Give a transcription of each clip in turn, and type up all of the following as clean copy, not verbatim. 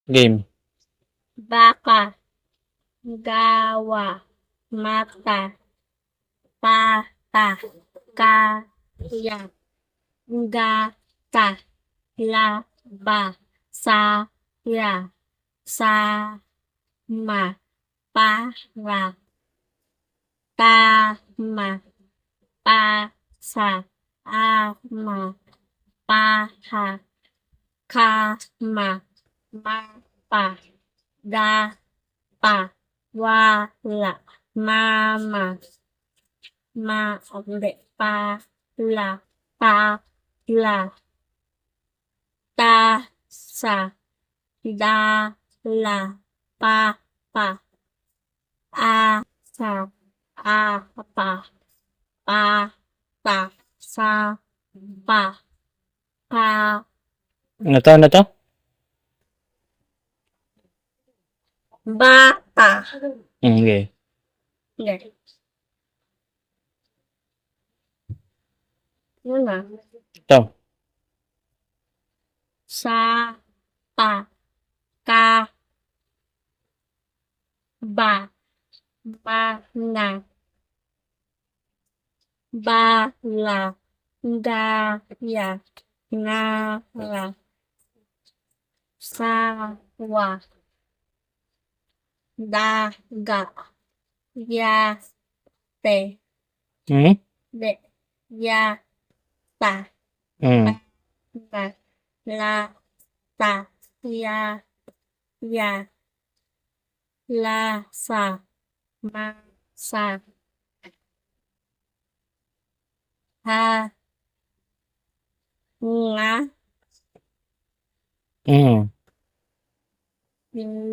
Game. Baka, gawa, mata, pata, kaya, gata, laba, saya, sama, para, tama, pasa, ama, paha, kama, mapa, dapa, wala, mama, hindi, pala, pala, tasa, dala, papa, asa, apa, pata, sapa, pa, Ano to? Ano to? bata. Okay. Hindi. Yun na. Ito. Sa, pa, ka, ba, na, bala, gaya, ngara, sawa, daga, yate, Hmm? de, yata, Hmm. na, la, ta, ya, lasa, masa, ha, nga, Hmm.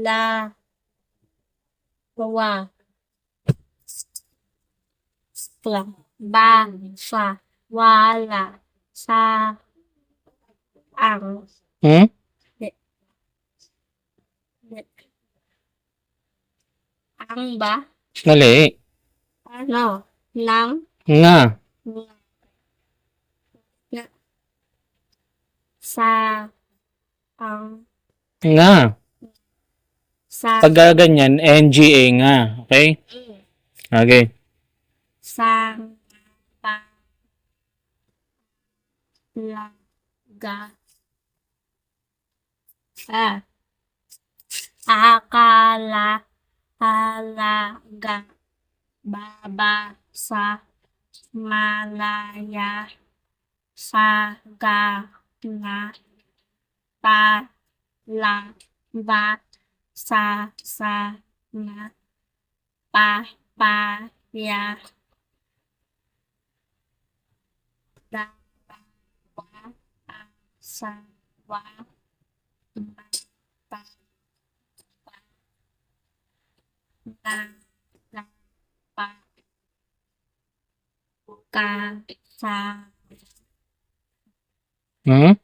la, wa, basa, wala, sa, ang, Hmm? de, de, ang ba? Mali. Ano? Nang, Nga. nga, sa, ang, Nga. sa, Pag ganyan, NGA nga. Okay? Okay. sang, pa, la, ga, akala, halaga, babasa, malaya, sagana, palaba, sasana, papaya, dalawa, asawa, bata, dalawa, kasa, Hmm?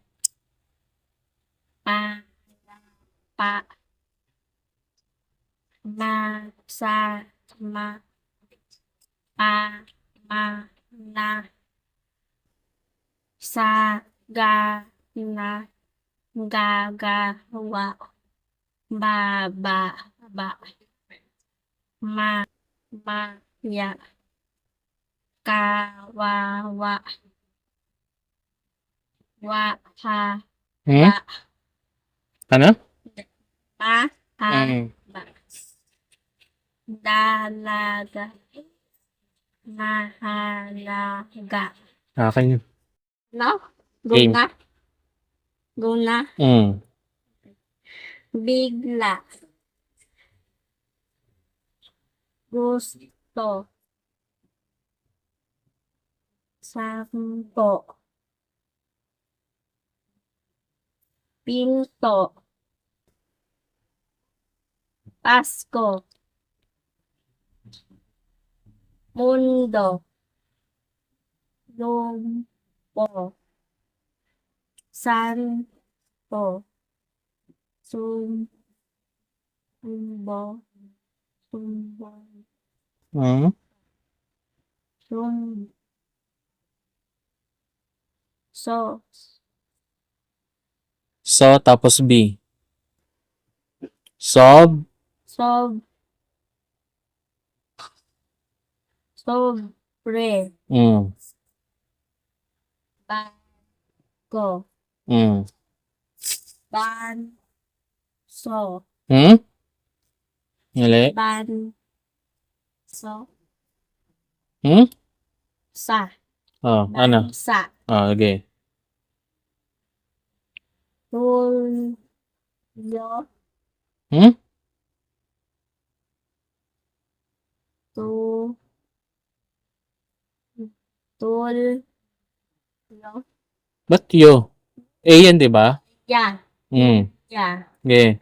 pa, masa, ma, pa, ma, na, sagana, gagawa, bababa, maya, kawawa, waha, Hmm? ba, Ano? mahaba, Hmm. dalaga, mahalaga. Akin yun. No? Go Game. na? Go na? Hmm. Bigla. Gusto. Sampo. Pinto. Pasko. Mundo. Lumpo. Santo. Sumbo. Sumbo. Hmm? Sum. So. So, tapos B. Sob. Sob. Sobre. Mm. Bago. Mm. Banso. Hmm? Mali. Banso. Hmm? Sa. Oh, ano? Bansa. Oh, okay. Tulyo. Hmm? Tu. Tulyo. Ba't yo? A yan, di ba? Ya. Mm. Ya. Okay.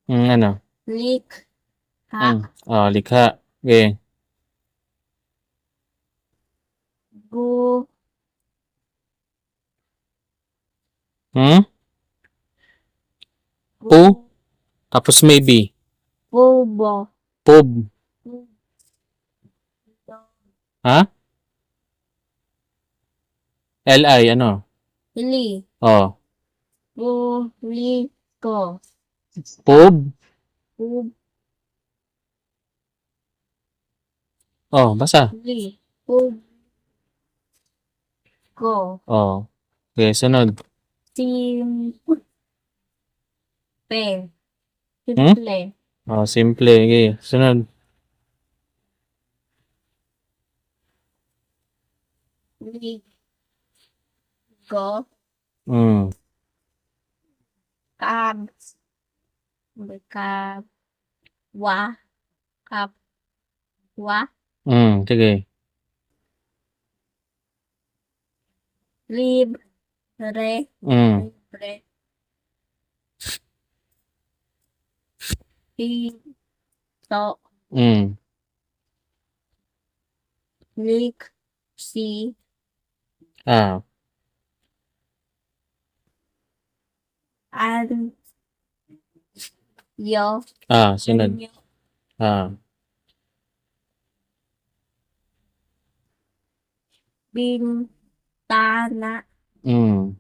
Ano? Lik. Ha. Mm. Oh, likha. Okay. Gu. Hmm? Gu. Pu? Tapos maybe. Bubo. Pub. Ha? L-I, ano? Li. Oh. Buliko. Pub? Buli. Oh, basa. Buliko. Oh. Okay, sunod. Simple. Hmm? Simple. Oh, simple. Okay, sunod. Ligo. Mm. Kab. Kab. Wa. Kab. Wa. Mm, sige. Libre. Mm. Libre. Pito. Mm. Lik. Si. Ah. An. Yo. Ah, sunod. Anyo. Ah. Bintana. Mm.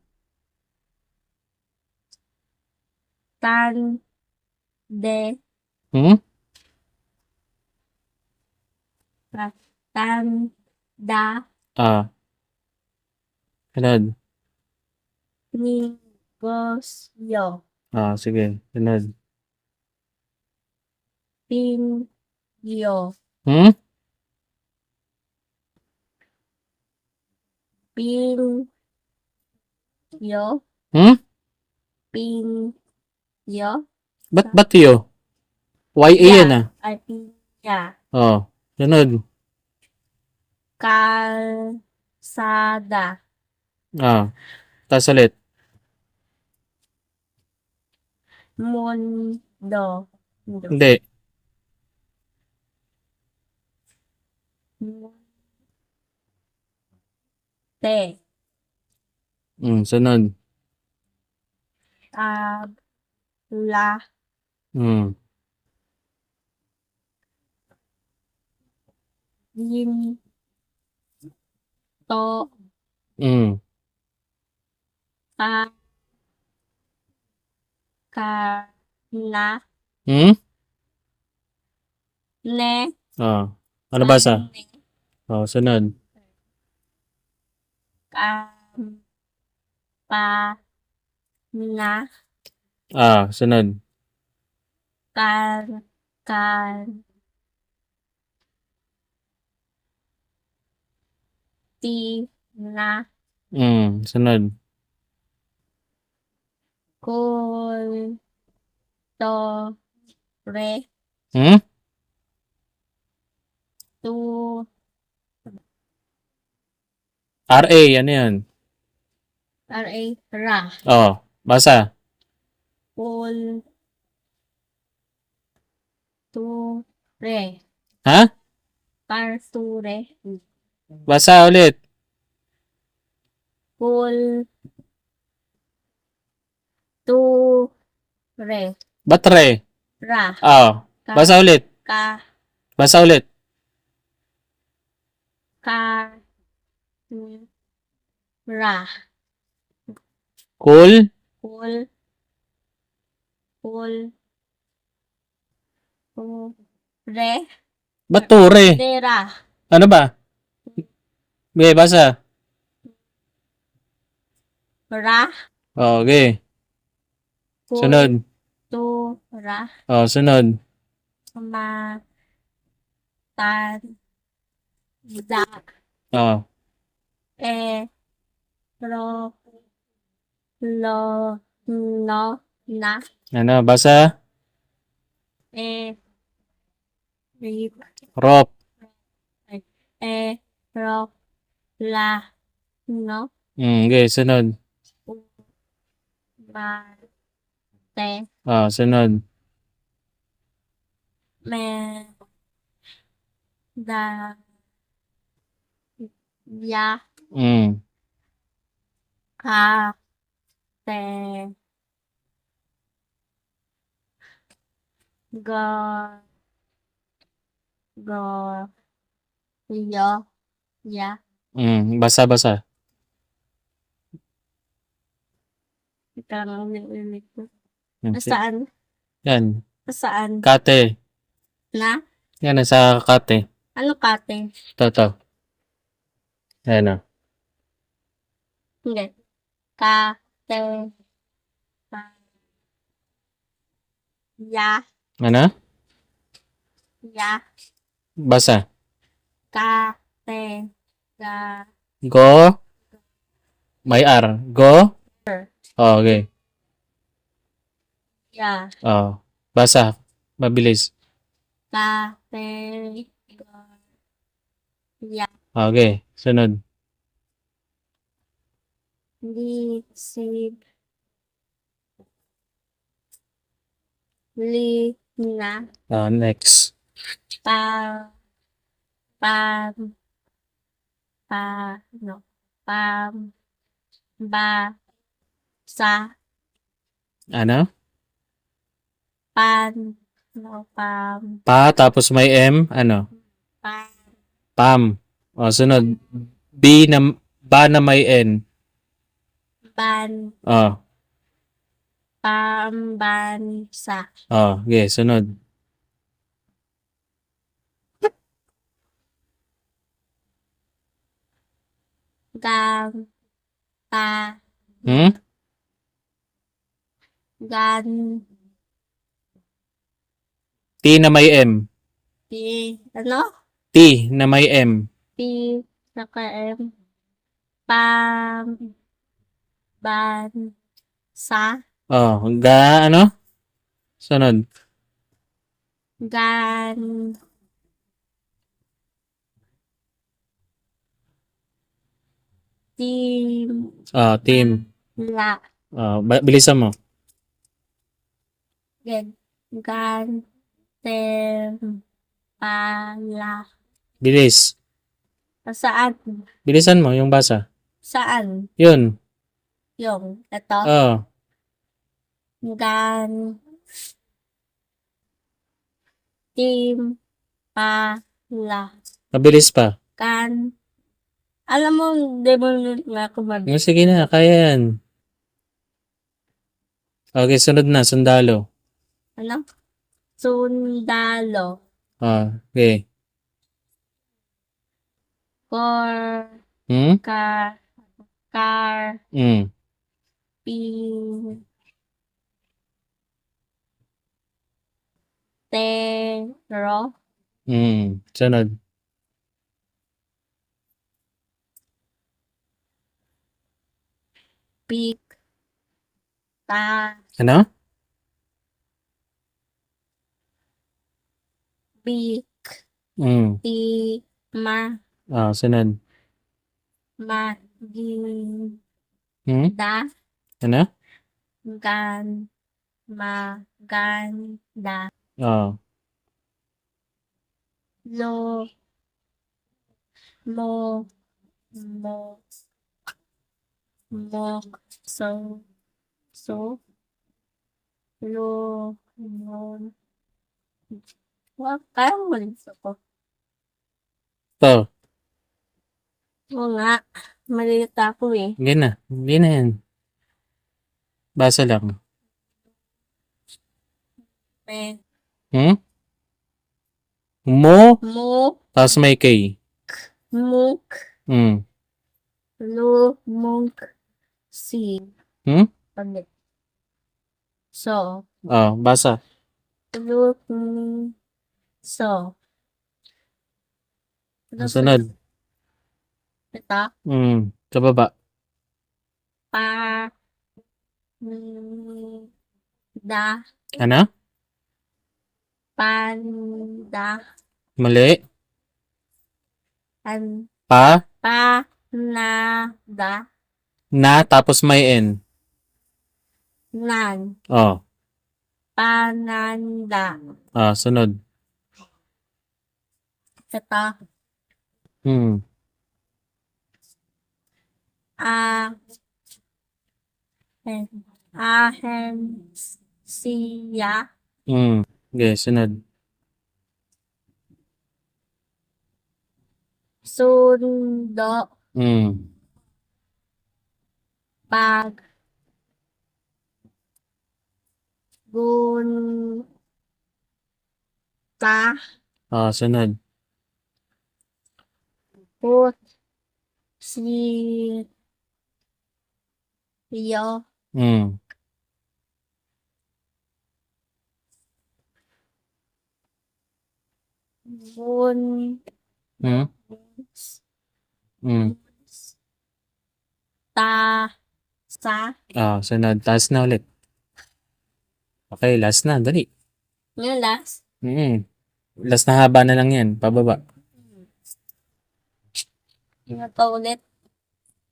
Tande. Hmm? Tanda. Ah. Sunod. Negosyo. Ah, sige. Sunod. Pinyo. Hmm? Pinyo. Hmm? Pinyo. Ba't yo? Y-A yan ah. Ay, pinya. Oh. Sunod. Kalsada. Ah. Tas ulit. Mundo. Hindi. Te. Sunod. Tabla. Mm. Ginto. Mm. Ka. Kana. Hmm? Ne. Oh. Ano basa? Kane. Oh, sunod. Na. Ah, sunod. Kan. Kan. Tina. Sunod. Kultore. Hmm? Tu. R-A, ano yan? R-A. Ra. Oh, basa. Kulture. Ha? Kulture. Basa ulit. Kulture. Batre. Ra. Oh, Ka. basa ulit. Ka. Basa ulit. Ka. Ra. Kul. Kul. Kul. Re. Ba't ture? Dera. Ano ba? Okay, basa. Ra. Okay. Kul. Sunod. Tu. Ra. Sunod. Ma. Tan. Da. Oh. E. Ro. Lo. No. Na. Ano, basa? E. Ri. Rop. E. Ro. La. No. Okay, sunod. U. Ma. Te. Sunod. Me. Da. Ya. Mm. Ka. Te. Go. Go. Yo. Ya. Basa, basa. Ito lang ulit ko. Yan. Nasaan? Yan. Nasaan? Kate. Na? Yan, nasa kate. Ano kate? Ito. Ayan o. Hindi. Kate. Ka. Ya. Ano? Ya. Basa. Kate. Ga. Go. May R. Go. Okay. Ya. Basa. Mabilis. Kate. Ga. Ya. Okay. Sunod. Li. Si. Li. Na. Next. Pa. Pam. Pa. No. Pam. Ba. Sa. Ano? Pan. No. Pam. Pa, tapos may M. Ano? Pam. Pam. Sunod. Ba na may N. Ban. Pambansa. Okay. Sunod. Gan. Ta. Hmm? Gan. T na may M. Pi. Ano? T na may M. Pi. Saka M. Pam. Ban. Sa. Ano? Sunod. Gan. Tim. Team. La. Bilisan mo. Gan. Gan. Tem. Pala. Bilis. Saan? Bilisan mo yung basa. Saan? Yun. Yung. Ito. Gan. Tim. Pala. Mabilis pa. Kan. Alam mo, di mo nga ako Sige na, kaya yan. Okay, sunod na. Sundalo. Ano? Sundalo. Okay. Kar. Pin. Tero. Sunod. Pik. Ta. Ano? Pik. Ti. Ma. Sunod. Magin. Da. Ano? Gan. Maganda. Lo. Mo. Mo. Mo. So. Lo. Mo. Kaya mo ulit ko. Ito. Oo nga. Maliit ako eh. Hindi na. Hindi na yan. Basa lang. Eh, Hmm? Mo, Mo, tapos may K. muk, Hmm. lu, munk, si. Hmm? Paglit. So, Oh, basa. lu, so. Ano Ang sunod. ito? Hmm. Sa baba. Pa, mm, da, Ano? panda, Mali. an, Pa, pa, na, da, na, tapos may N. nan, Oh. pananda. Ah, sunod. Ito, Hmm. a, hen, ahen, siya, Hmm. Okay, sunod. sundo, Hmm. pag, gunta, Ah, sunod. put, si, yo, Hmm. bun, Hmm. Hmm. ta, sa, Ah, sunod. Taas na ulit. Okay, last na. Dali. yung last, Hmm. Last na haba na lang yan. Pababa. yung ito ulit,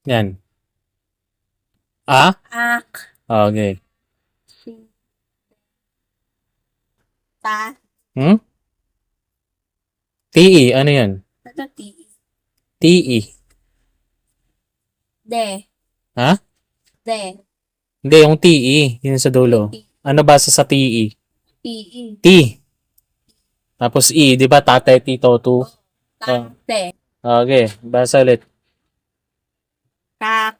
Yan. Ah? ak, Okay. si, ta, Hmm? TE. Ano yan? ito ti, TE. de, Ha? de, Hindi, yung TE. Yun sa dulo. Ano basa sa TE? pi, T. Tapos E. Di ba? Tate, tito, tu. ta, te, Okay. Basa ulit. kak,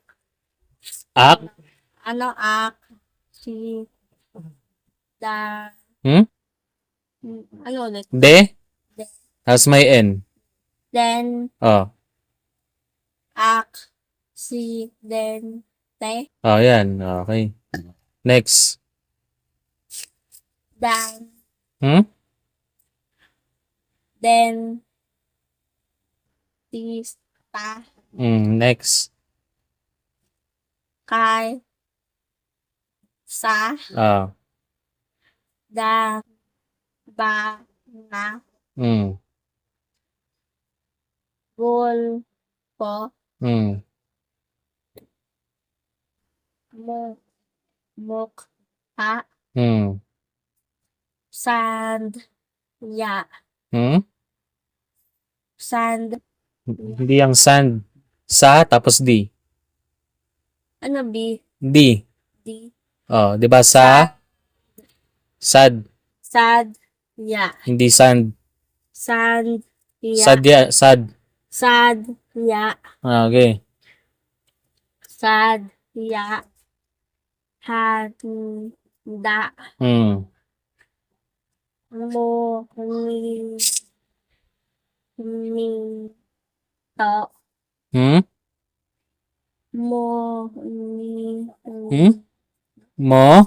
Ak. ano ak, si, da, Hmm? ano ulit, De. de, Tapos may N. then, Oh. ak, si, then, te, Oh, yan. Okay. Next. dan, Hmm? then, tis, ta, Next. kay, sa, Ah. da, ba, na, Hmm. gul, po, Hmm. mu, muk, ha, Hmm. sand, ya, Hmm? sand, Hindi yung sand. Sa, tapos D. ano bi, D. di, Oh, di ba sa? Sad. sad, ya, Hindi sand. sand, Sad ya, ya. Sad. sad, ya, Ah, okay. sad, ya, handa, Hmm. mo, mi, to, Hmm? mo, mi, Hmm? Mo?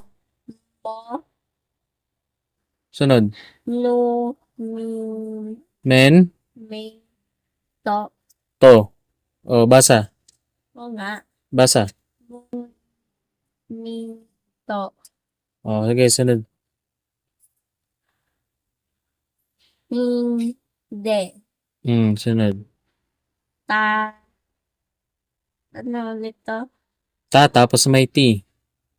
mo, Sunod. no, mi, Men? mi, to, To. Oh, basa. o nga, Basa. mo, mi, to, Oh, sige, sunod. hindi, Sunod. ta, ano ulit to? Ta, tapos may T.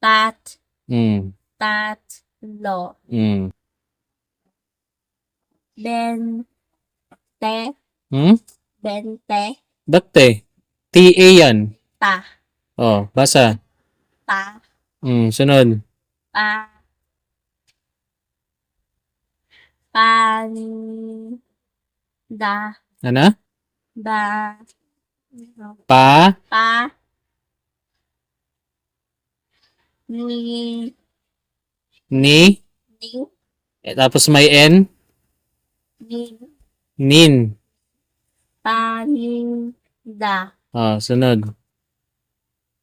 Tat, Hmm. tat, lo, Hmm. ben, te, Hmm? bente, Ba't te? T-A yan. ta, Oh, basa. ta, Sunod. pa, pan, da, Ano? ba, Pa, Pa. Ni. ni, Ning. tapos may N, Ning. nin. Paninda. Sunod.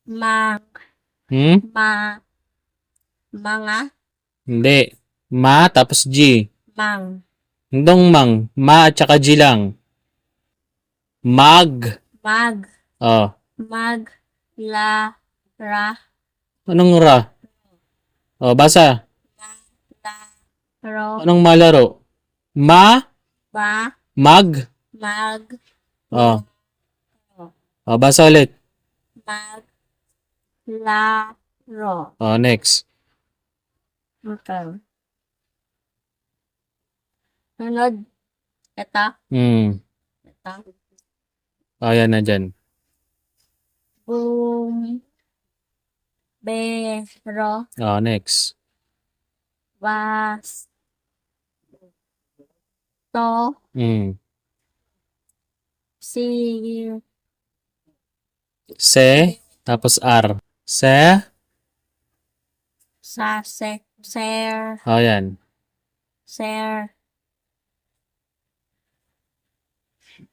Mang. Hmm? Mga. Hindi. Ma, tapos G. Mang. Hindong mang. Ma at saka G lang. Mag. Mag. Oh. Mag. La. Ra. Anong ra? Basa. La. Ro. Anong malaro? Ma, Ba. mag. Mag. Oh. Basa ulit. Mag. La. Ro. Next. Okay. Sunod. Ito. Hmm. Ito. Yan na dyan. Boom. Bero. Next. Was. To. Hmm. Si. Se, tapos R. Se. Sa. Se. Ser. Yan. Ser.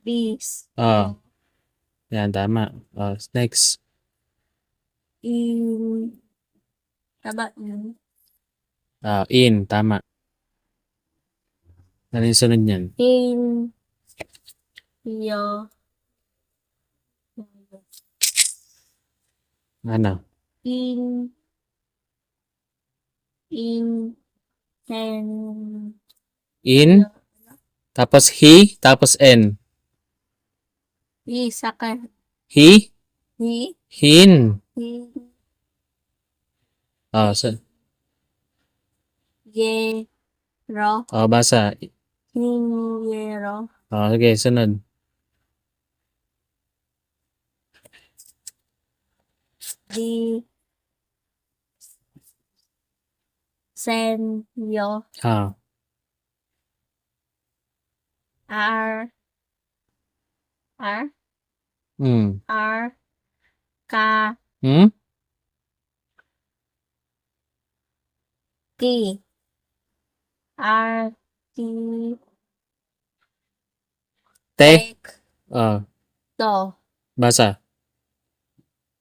Bis. Yan, tama. Next. In. Taba. In. In, tama. Ano yung sunod niyan? In. Yo. Ano? In. In. Ten. In, tapos he, tapos N. Isa ka. He, Hi. hin. Hi. So, Ye. Ro. basa. Hinyero. Sige, sunod. Di. Senyo. R. R. Hmm. R. Ka. Hmm? T. R. T. Te. Tek. Oh, To. basa.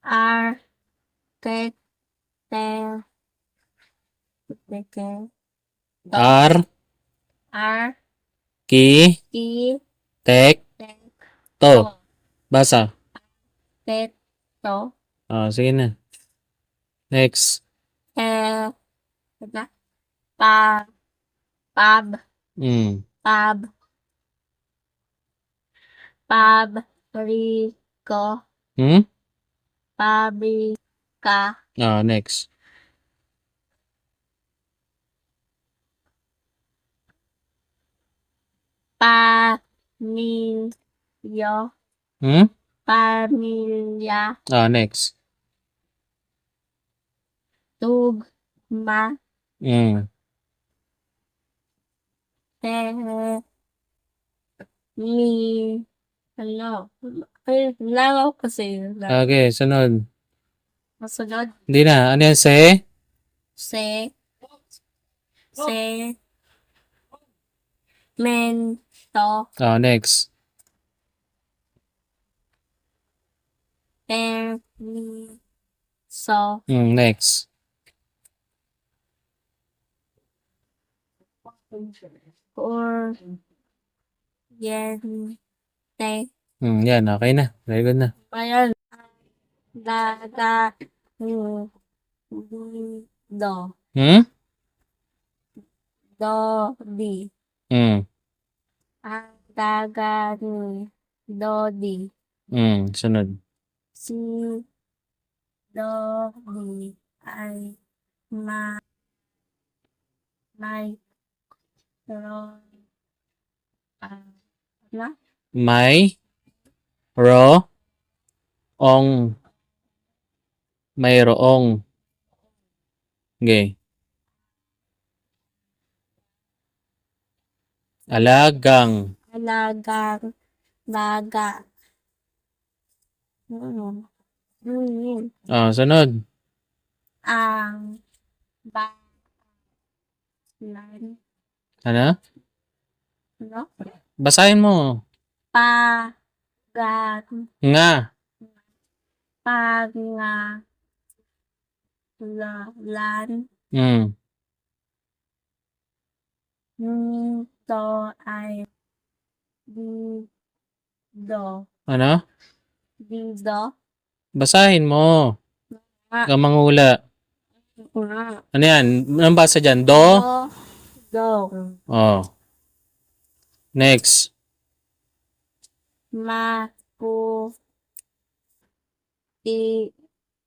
R. Tek. Te. Teke. To. R, R. ki, T. tek, Tek. to. To. Basa. Tek. To. Sige na. Next. Diba? Pa. Pab. Hmm. Pab. Pabriko. Hmm? Pabrika. Next. Pamilyo. Hmm? Pamilya. Next. Tugma. Hmm. Mi. Ano? Ay, lalaw kasi. Okay, sunod. Masunod. Hindi na. Ano yan? Se? Se. Se. Mento. Next. Permiso. Next. Kuryente. Yan. Okay na. Very good na. Ayan. Daga. Do. Hmm? Do. Di. Hmm. Ang daga ni. Do. Di. Sunod. Si. Do. Di. Ay. May. Ro. Na? May, ro, ong. Mayroong. Okay. Alagang. Alagang. Daga. Sunod. Ang balan. Ano? No? Basahin mo. Paglan. Nga. Pangalalan. Mm. Nito ay dido. Ano? Dido. Basahin mo. Nga. Ikaw mangula. Nga. Ano yan? Anong basa dyan? Do? Dong. Oh. Next. Maputi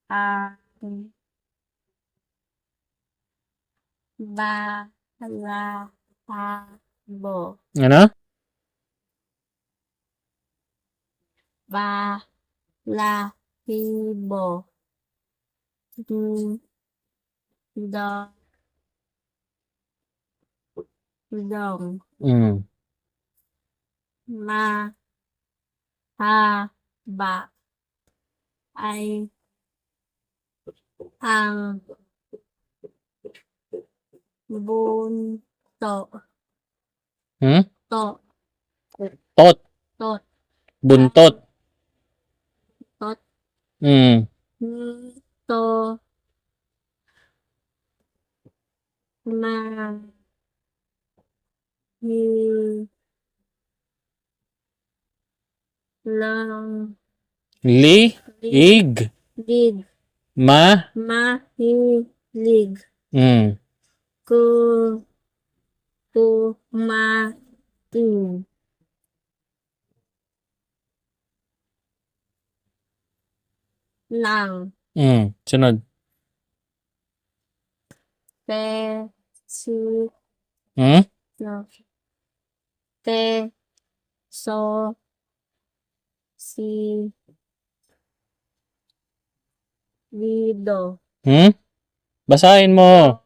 ang balakabo. Ano? Balahibo. Dong. Mm. Mahaba ay ang bunto. Hmm? To. Tot. Tot. Buntot. Tot. Mm. Nito na lang Li. Ig. lig Ma. mahilig Mm. kumain ng Mm. Sunod. peso Hmm? no peso si lido Hmm? Basahin mo.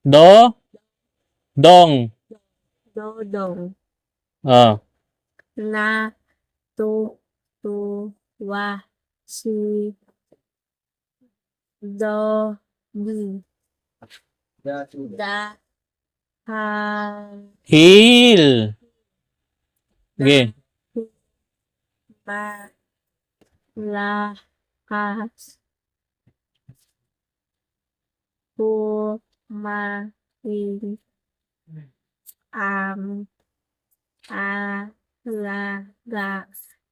Do. Dong. dodong Ah. na tuwa si Dobby dahil Hil. Sige. malakas kumain ang alaga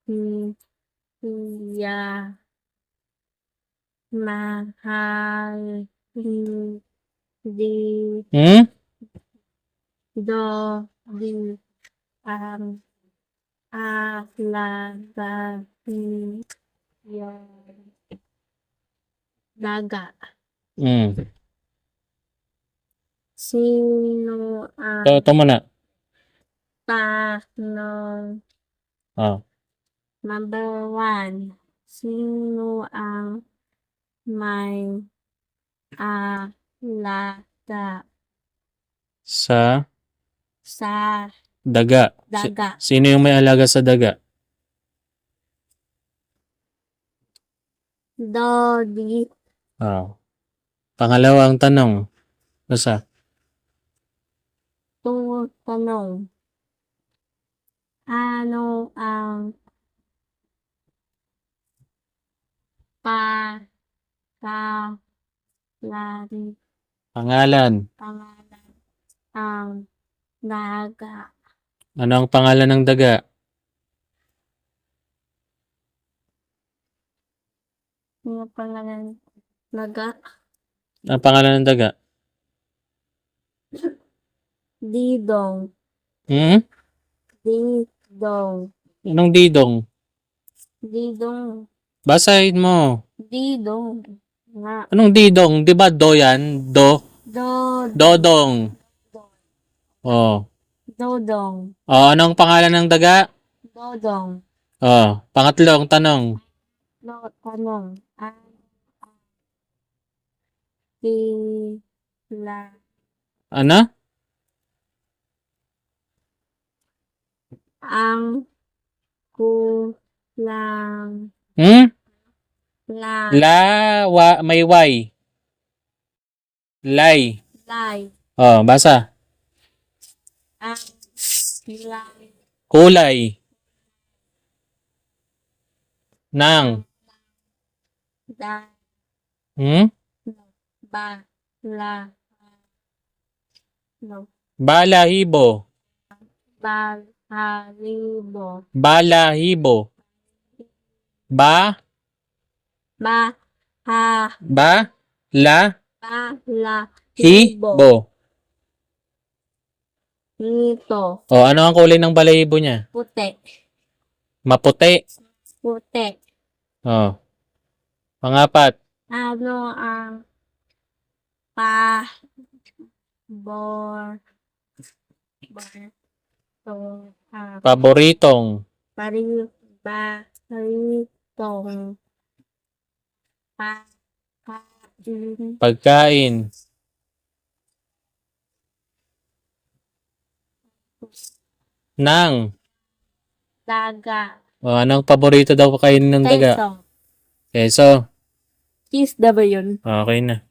niya mahal hindi Hmm? Dobby ang alaga niya daga. Mm. Sino ang Ito mo na. tanong Ah. number 1? Sino ang may alaga Sa sa daga. daga? Sino yung may alaga sa daga? Dobby. Ah. Pangalawang tanong. Basa. Tanong. Ano ang pangalan Pangalan. ang daga? Ano ang pangalan ng daga? Ano pangalan daga? Ang pangalan ng daga? Didong. Hmm? Didong. Anong didong? Didong. Basahin mo. Didong. Nga. Anong didong? Di ba do yan? Do? Dodong. Oh. Dodong. Oh, anong pangalan ng daga? Dodong. Oh, pangatlong tanong. Tanong. Pila Ano? ang kulang Hmm? La. May Y. Lay. Lay. Oh, basa. Ang. Lay. Kulay. Nang. Da. Hmm? Ba. La. No. Balahibo. Balahibo. Balahibo. Ba. Ba. Ha. Ba. La. Balahibo. Hibo. Nito. Oh, ano ang kulay ng balahibo niya? Puti. Maputi. Puti. Oh. Pangapat. Ano ang bor to Paboritong. paritong pagkain Pagkain. Nang. daga Oh, anong paborito daw kainin ng daga? keso Keso. cheese daw ba yun? Okay na.